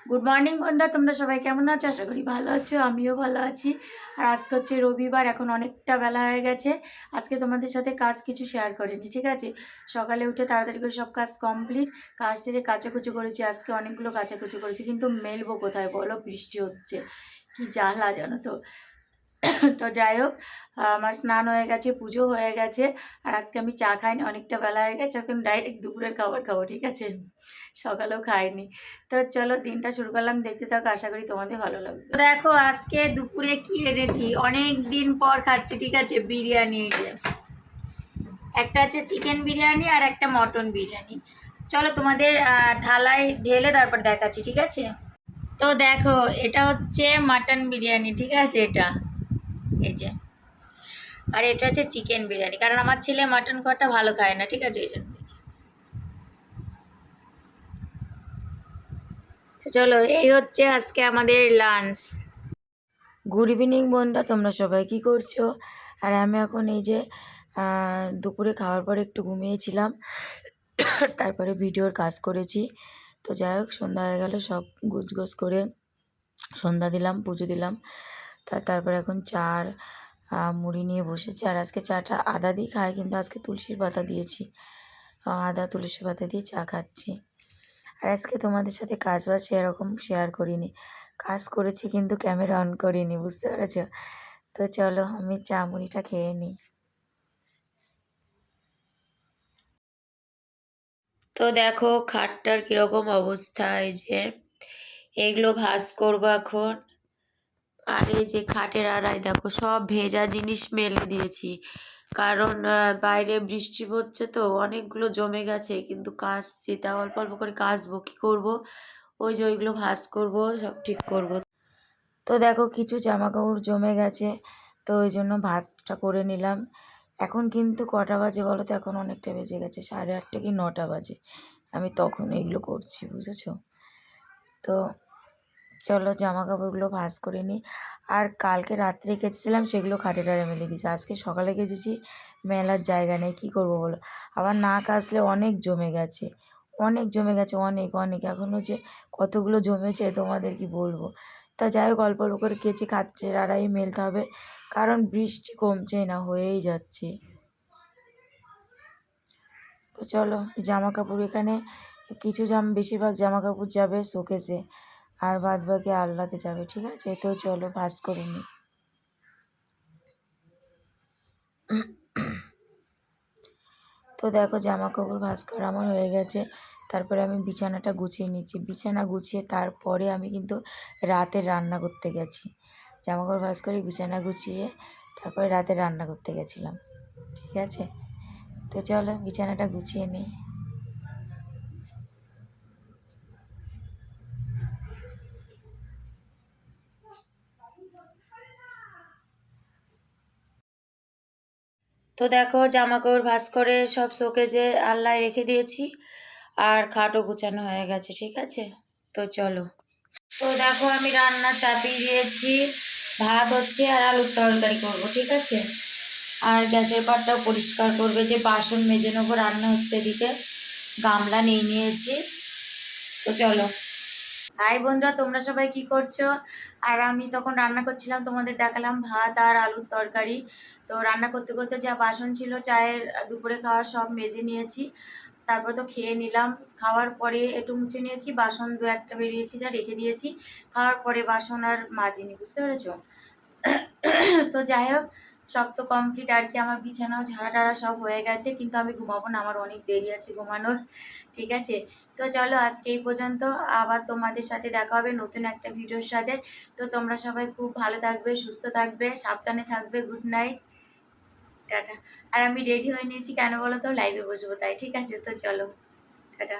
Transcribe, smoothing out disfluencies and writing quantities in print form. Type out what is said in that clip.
Good morning বন্ধুরা, তোমরা সবাই কেমন আছো? আশা করি ভালো আছো, আমিও ভালো আছি। আর আজকে হচ্ছে রবিবার, এখন অনেকটা বেলা হয়ে গেছে। আজকে তোমাদের সাথে কাজ কিছু শেয়ার করিনি, ঠিক আছে? সকালে উঠে তাড়াতাড়ি করে সব কাজ কমপ্লিট, কাজ সেরে কাচাকুচি করেছি। আজকে অনেকগুলো কাচাকুচি করেছি, কিন্তু মেলবো কোথায় বলো? বৃষ্টি হচ্ছে, কি জ্বালা জানো তো। তো যাই হোক, আমার স্নান হয়ে গেছে, পুজো হয়ে গেছে। আর আজকে আমি চা খাইনি, অনেকটা বেলা হয়ে গেছে, এখন ডাইরেক্ট দুপুরের খাবার খাবো, ঠিক আছে? সকালেও খাইনি। তো চলো দিনটা শুরু করলাম, দেখতে থাকো, আশা করি তোমাদের ভালো লাগবে। তো দেখো আজকে দুপুরে কি এনেছি, অনেক দিন পর খাচ্ছি, ঠিক আছে? বিরিয়ানি। এই যে একটা আছে চিকেন বিরিয়ানি আর একটা মটন বিরিয়ানি। চলো তোমাদের থালায় ঢেলে তারপর দেখাচ্ছি, ঠিক আছে? তো দেখো, এটা হচ্ছে মাটন বিরিয়ানি, ঠিক আছে? এটা এই যে, আর এটা হচ্ছে চিকেন বিরিয়ানি, কারণ আমার ছেলে মাটন খাওয়াটা ভালো খায় না, ঠিক আছে? এই জন্য। তো চলো, এই হচ্ছে আজকে আমাদের লাঞ্চ। গুড ইভিনিং বন্ধুরা, তোমরা সবাই কি করছো? আর আমি এখন এই যে দুপুরে খাওয়ার পরে একটু ঘুমিয়েছিলাম, তারপরে ভিডিওর কাজ করেছি। তো যাই হোক, সন্ধ্যা হয়ে গেল, সব গুছগোছ করে সন্ধ্যা দিলাম, পুজো দিলাম। তারপরে এখন চার মুড়ি নিয়ে বসেছি। আর আজকে চাটা আদা দিয়ে খাই, কিন্তু আজকে তুলসীর পাতা দিয়েছি, আদা তুলসী পাতা দিয়ে চা খাচ্ছি। আর আজকে তোমাদের সাথে কাজ বাজ সেরকম শেয়ার করিনি, কাজ করেছি কিন্তু ক্যামেরা অন করিনি, বুঝতে পেরেছো? তো চলো আমি চা মুড়িটা খেয়ে নিই। তো দেখো খাটটার কীরকম অবস্থা, এই যে এগুলো ভাঁজ করবো এখন। আর এই যে খাটের আড়ায় দেখো সব ভেজা জিনিস মেলে দিয়েছি, কারণ বাইরে বৃষ্টি পড়ছে, তো অনেকগুলো জমে গেছে, কিন্তু কাচছি, তা অল্প অল্প করে কাচবো, কী করবো? ওই যে ওইগুলো ভাঁজ করবো, সব ঠিক করব। তো দেখো কিছু জামা কাপড় জমে গেছে, তো ওই জন্য ভাঁজটা করে নিলাম। এখন কিন্তু কটা বাজে বলো তো? এখন অনেকটা বেজে গেছে, 8:30 কি 9টা বাজে, আমি তখন এগুলো করছি, বুঝেছো? তো চলো জামা কাপড়গুলো ভাঁজ করে নিই। আর কালকে রাত্রে কেচেছিলাম, সেগুলো খাটে টাড়ে মেলে দিয়েছি। আজকে সকালে কেচেছি, মেলার জায়গা নেই, কী করবো বলো? আবার না কাচলে অনেক জমে গেছে, অনেক জমে গেছে, অনেক অনেক। এখনও যে কতগুলো জমেছে তোমাদের কি বলবো। তা যাই হোক, অল্প অল্প করে কেচে খাটের আড়াই মেলতে হবে, কারণ বৃষ্টি কমছেই না, হয়েই যাচ্ছে। তো চলো জামা কাপড় এখানে কিছু বেশিরভাগ জামা কাপড় যাবে শোকেসে, আর বাদ বাকি আলনাতে যাবে, ঠিক আছে? তো চলো ভাঁজ করে নিই। তো দেখো জামা কাপড় ভাঁজ করা আমার হয়ে গেছে, তারপরে আমি বিছানাটা গুছিয়ে নিচ্ছি। বিছানা গুছিয়ে তারপরে আমি কিন্তু রাতে রান্না করতে গেছি। জামা কাপড় ভাঁজ করে বিছানা গুছিয়ে তারপরে রাতে রান্না করতে গেছিলাম, ঠিক আছে? তো চলো বিছানাটা গুছিয়ে নিই। তো দেখো জামা কাপড় ভাঁজ করে সব শোকেজে আলনায় রেখে দিয়েছি, আর খাটও গুছানো হয়ে গেছে, ঠিক আছে? তো চলো। তো দেখো আমি রান্না চাপিয়ে দিয়েছি, ভাত হচ্ছে আর আলুর তরকারি করবো, ঠিক আছে? আর গ্যাসের পাটটাও পরিষ্কার করবে, যে বাসন মেজে নেবো, রান্না হচ্ছে এদিকে, গামলা নিয়ে নিয়েছি। তো চলো। হাই বন্ধুরা, তোমরা সবাই কি করছো? আর আমি তখন রান্না করছিলাম, তোমাদের দেখালাম ভাত আর আলুর তরকারি। তো রান্না করতে করতে যা বাসন ছিল চায়ের দুপুরে খাওয়ার সব মেজে নিয়েছি, তারপর তো খেয়ে নিলাম। খাওয়ার পরে একটু মুছে নিয়েছি, বাসন দু একটা বেরিয়েছি যা রেখে দিয়েছি। খাওয়ার পরে বাসন আর মাজিনি, বুঝতে পেরেছো? তো যাই হোক, সব তো কমপ্লিট আর কি। আমার বিছানাও ঝাড়া টাড়া সব হয়ে গেছে, কিন্তু আমি ঘুমাবো না, আমার অনেক দেরি আছে ঘুমানোর, ঠিক আছে? তো চলো আজকে এই পর্যন্ত, আবার তোমাদের সাথে দেখা হবে নতুন একটা ভিডিওর সাথে। তো তোমরা সবাই খুব ভালো থাকবে, সুস্থ থাকবে, সাবধানে থাকবে। Good night, tata. আর আমি রেডি হয়ে নিয়েছি, কেন বলো তো? লাইভে বসবো তাই, ঠিক আছে? তো চলো, টাটা।